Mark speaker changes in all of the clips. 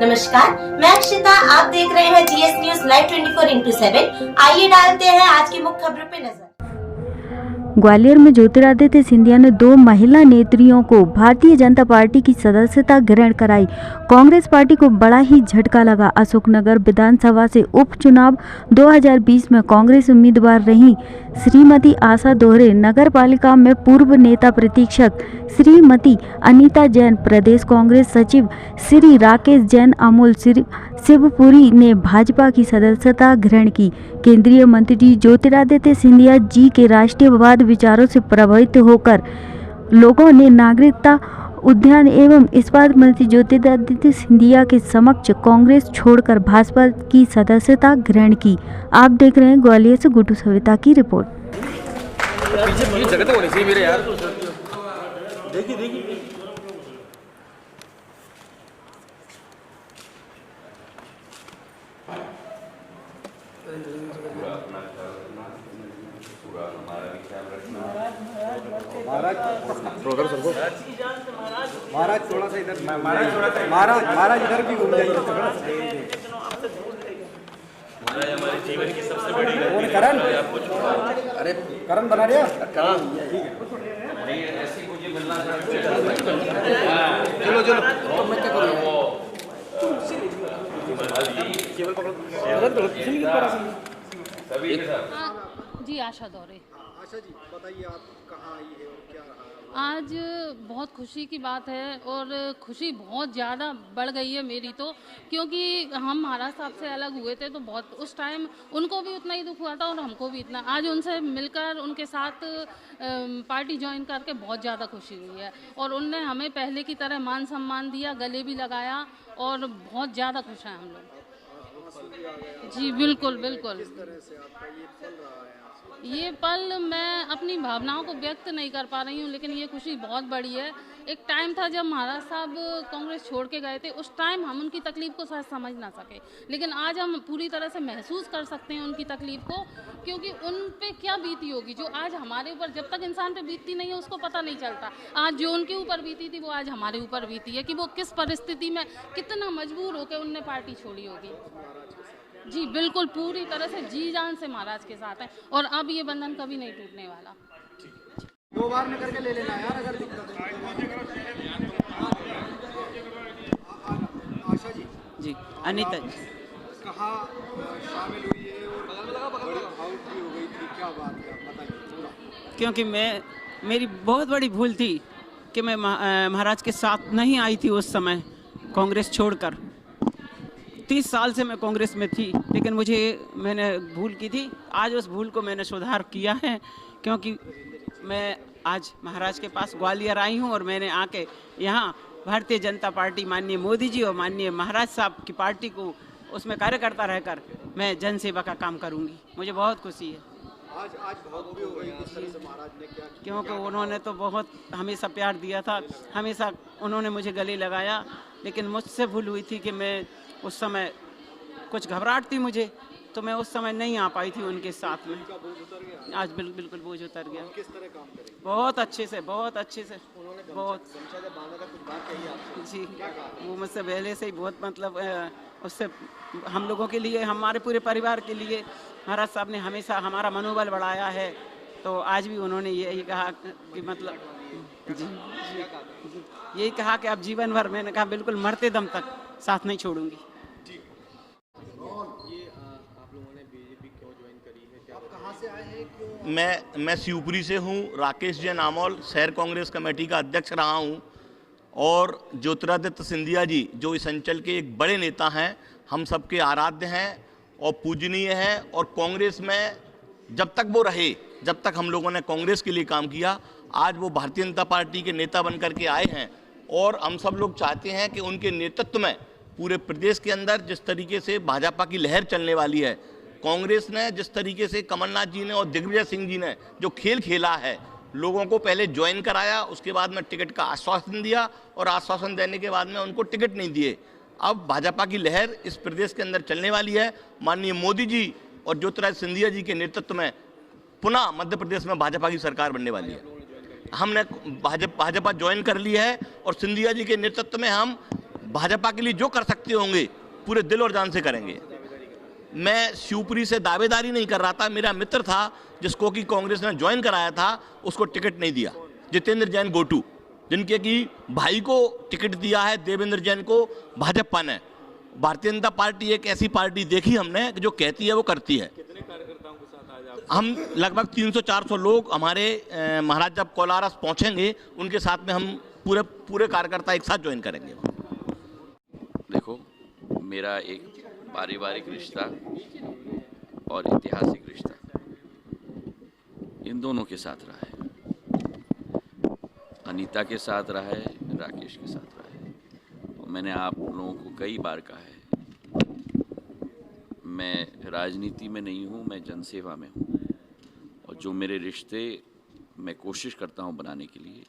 Speaker 1: नमस्कार, मैं अक्षिता। आप देख रहे हैं जीएस न्यूज लाइव 24x7। आइए डालते हैं आज की मुख्य खबरों पे नजर।
Speaker 2: ग्वालियर में ज्योतिरादित्य सिंधिया ने 2 महिला नेत्रियों को भारतीय जनता पार्टी की सदस्यता ग्रहण कराई। कांग्रेस पार्टी को बड़ा ही झटका लगा। अशोकनगर विधानसभा से उपचुनाव 2020 में कांग्रेस उम्मीदवार रही श्रीमती आशा दोहरे, नगर पालिका में पूर्व नेता प्रतिपक्ष श्रीमती अनीता जैन, प्रदेश कांग्रेस सचिव श्री राकेश जैन, अमोल शिवपुरी ने भाजपा की सदस्यता ग्रहण की। केंद्रीय मंत्री ज्योतिरादित्य सिंधिया जी के राष्ट्रीयवाद विचारों से प्रभावित होकर लोगों ने नागरिकता उद्यान एवं इस्पात मंत्री ज्योतिरादित्य सिंधिया के समक्ष कांग्रेस छोड़कर भाजपा की सदस्यता ग्रहण की। आप देख रहे हैं ग्वालियर से गुड्डू सविता की रिपोर्ट।
Speaker 3: महाराज थोड़ा सा इधर, महाराज इधर भी घूम जाइए थोड़ा।
Speaker 4: हमारे जीवन की सबसे बड़ी
Speaker 3: करण, अरे करण बना दिया
Speaker 4: काम
Speaker 3: ठीक है।
Speaker 4: नहीं ऐसे मुझे मिलना
Speaker 3: चलो चलो मैं क्या करूँ केवल पकड़ो
Speaker 4: सभी
Speaker 5: जी आशा दौरे।
Speaker 3: आशा जी बताइए आप कहाँ आई है और क्या रहा?
Speaker 5: आज बहुत खुशी की बात है और खुशी बहुत ज़्यादा बढ़ गई है मेरी तो, क्योंकि हम महाराज साहब से अलग हुए थे तो बहुत उस टाइम उनको भी उतना ही दुख हुआ था और हमको भी इतना। आज उनसे मिलकर उनके साथ पार्टी ज्वाइन करके बहुत ज़्यादा खुशी हुई है और उनने हमें पहले की तरह मान सम्मान दिया, गले भी लगाया और बहुत ज़्यादा खुश हैं हम लोग। जी बिल्कुल बिल्कुल। ये पल मैं अपनी भावनाओं को व्यक्त नहीं कर पा रही हूँ, लेकिन ये खुशी बहुत बड़ी है। एक टाइम था जब महाराज साहब कांग्रेस छोड़ के गए थे, उस टाइम हम उनकी तकलीफ को शायद समझ ना सके, लेकिन आज हम पूरी तरह से महसूस कर सकते हैं उनकी तकलीफ को, क्योंकि उन पे क्या बीती होगी जो आज हमारे ऊपर, जब तक इंसान पे बीतती नहीं है उसको पता नहीं चलता। आज जो उनके ऊपर बीती थी वो आज हमारे ऊपर बीती है कि वो किस परिस्थिति में कितना मजबूर होकर उनने पार्टी छोड़ी होगी। जी बिल्कुल, पूरी तरह से जी जान से महाराज के साथ है और अब ये बंधन कभी नहीं टूटने वाला।
Speaker 3: 2 बार में करके ले लेना यार अगर आशा जी
Speaker 6: अनीता जी
Speaker 3: कहाँ शामिल हुई है और बड़ी आउट भी हो गई थी, क्या बात है बताइए।
Speaker 6: क्योंकि मेरी बहुत बड़ी भूल थी कि मैं महाराज के साथ नहीं आई थी उस समय कांग्रेस छोड़कर। 30 साल से मैं कांग्रेस में थी, लेकिन मैंने भूल की थी। आज उस भूल को मैंने सुधार किया है, क्योंकि मैं आज महाराज के पास ग्वालियर आई हूँ और मैंने आके यहाँ भारतीय जनता पार्टी, माननीय मोदी जी और माननीय महाराज साहब की पार्टी को उसमें कार्यकर्ता रहकर मैं जनसेवा का काम करूँगी। मुझे बहुत खुशी है।
Speaker 3: आज बहुत भी हो गई किस तरह से महाराज ने क्या किया?
Speaker 6: क्योंकि उन्होंने तो बहुत हमेशा प्यार दिया था, हमेशा उन्होंने मुझे गले लगाया, लेकिन मुझसे भूल हुई थी कि मैं उस समय कुछ घबराहट थी मुझे, तो मैं उस समय नहीं आ पाई थी उनके साथ में। आज बिल्कुल बोझ उतर गया।
Speaker 3: किस तरह काम करें?
Speaker 6: बहुत अच्छे से बहुत जी। वो मुझसे पहले से ही बहुत मतलब उससे हम लोगों के लिए, हमारे पूरे परिवार के लिए महाराज साहब ने हमेशा हमारा मनोबल बढ़ाया है। तो आज भी उन्होंने यही कहा कि मतलब जी यही कहा कि आप जीवन भर, मैंने कहा बिल्कुल मरते दम तक साथ नहीं छोड़ूंगी।
Speaker 7: मैं शिवपुरी से हूँ। राकेश जैन अमोल शहर कांग्रेस कमेटी का अध्यक्ष रहा हूँ और ज्योतिरादित्य सिंधिया जी जो इस अंचल के एक बड़े नेता हैं, हम सबके आराध्य हैं और पूजनीय हैं। और कांग्रेस में जब तक वो रहे, जब तक हम लोगों ने कांग्रेस के लिए काम किया, आज वो भारतीय जनता पार्टी के नेता बन करके आए हैं और हम सब लोग चाहते हैं कि उनके नेतृत्व में पूरे प्रदेश के अंदर जिस तरीके से भाजपा की लहर चलने वाली है, कांग्रेस ने जिस तरीके से कमलनाथ जी ने और दिग्विजय सिंह जी ने जो खेल खेला है, लोगों को पहले ज्वाइन कराया, उसके बाद में टिकट का आश्वासन दिया और आश्वासन देने के बाद में उनको टिकट नहीं दिए। अब भाजपा की लहर इस प्रदेश के अंदर चलने वाली है। माननीय मोदी जी और ज्योतिरादित्य सिंधिया जी के नेतृत्व में पुनः मध्य प्रदेश में भाजपा की सरकार बनने वाली है। हमने भाजपा ज्वाइन कर ली है और सिंधिया जी के नेतृत्व में हम भाजपा के लिए जो कर सकते होंगे पूरे दिल और जान से करेंगे। मैं शिवपुरी से दावेदारी नहीं कर रहा था, मेरा मित्र था जिसको कि कांग्रेस ने ज्वाइन कराया था, उसको टिकट नहीं दिया, जितेंद्र जैन गोटू, जिनके कि भाई को टिकट दिया है देवेंद्र जैन को भाजपा ने। भारतीय जनता पार्टी एक ऐसी पार्टी देखी हमने कि जो कहती है वो करती है।
Speaker 4: कितने कार्यकर्ताओं के साथ आज आप?
Speaker 7: हम लगभग 300-400 लोग हमारे महाराज जब कोलारस पहुंचेंगे उनके साथ में हम पूरे कार्यकर्ता एक साथ ज्वाइन करेंगे।
Speaker 8: देखो, मेरा एक पारिवारिक रिश्ता और ऐतिहासिक रिश्ता इन दोनों के साथ रहा है। अनीता के साथ रहा है, राकेश के साथ रहा है। और मैंने आप लोगों को कई बार कहा है, मैं राजनीति में नहीं हूँ, मैं जनसेवा में हूँ। और जो मेरे रिश्ते मैं कोशिश करता हूँ बनाने के लिए,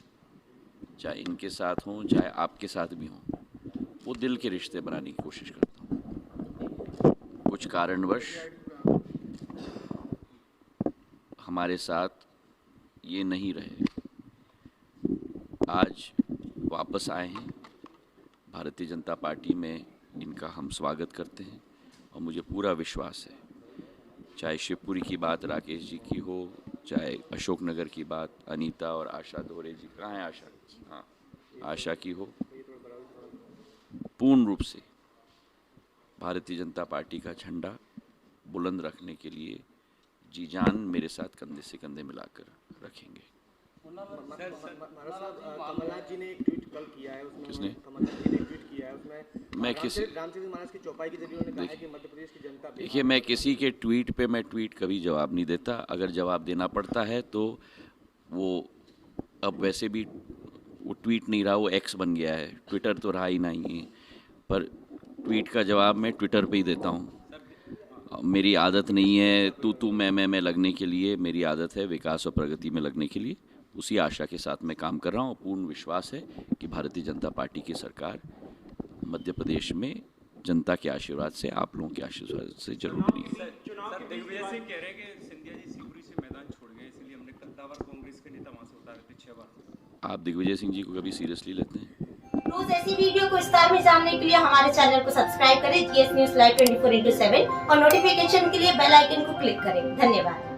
Speaker 8: चाहे इनके साथ हों चाहे आपके साथ भी हों, वो दिल के रिश्ते बनाने की कोशिश करता हूँ। कुछ कारणवश हमारे साथ ये नहीं रहे, आज वापस आए हैं। भारतीय जनता पार्टी में इनका हम स्वागत करते हैं और मुझे पूरा विश्वास है, चाहे शिवपुरी की बात राकेश जी की हो, चाहे अशोकनगर की बात अनीता और आशा दोहरे जी, कहाँ है आशा? हाँ, आशा की हो, पूर्ण रूप से भारतीय जनता पार्टी का झंडा बुलंद रखने के लिए जी जान मेरे साथ कंधे से कंधे मिलाकर रखेंगे।
Speaker 3: कमलनाथ जी ने एक ट्वीट कल किया है, उसमें
Speaker 8: किसने?
Speaker 3: कमलनाथ जी ने एक ट्वीट किया है, उसमें
Speaker 8: मैं किसी
Speaker 3: रामचंद्र महाराज की चौपाई के जरिए उन्होंने कहा है कि मध्य प्रदेश की जनता
Speaker 8: देखिए, मैं किसी के ट्वीट पे मैं ट्वीट कभी जवाब नहीं देता। अगर जवाब देना पड़ता है तो वो अब वैसे भी वो ट्वीट नहीं रहा, वो एक्स बन गया है, ट्विटर तो रहा ही नहीं है। पर ट्वीट का जवाब मैं ट्विटर पे ही देता हूँ। मेरी आदत नहीं है तू मैं लगने के लिए, मेरी आदत है विकास और प्रगति में लगने के लिए। उसी आशा के साथ मैं काम कर रहा हूँ। पूर्ण विश्वास है कि भारतीय जनता पार्टी की सरकार मध्य प्रदेश में जनता के आशीर्वाद से, आप लोगों के आशीर्वाद से जरूर बनेगी।
Speaker 4: सर, दिग्विजय सिंह कह रहे हैं कि सिंधिया जी शिवपुरी से मैदान छोड़ गए, इसलिए हमने कद्दावर कांग्रेस के नेता वहां से उतारे थे 6 बार।
Speaker 8: आप दिग्विजय सिंह जी को कभी सीरियसली लेते हैं?
Speaker 1: रोज ऐसी वीडियो को विस्तार में जानने के लिए हमारे चैनल को सब्सक्राइब करें, जीएस न्यूज लाइव 24/7 और नोटिफिकेशन के लिए बेल आइकन को क्लिक करें। धन्यवाद।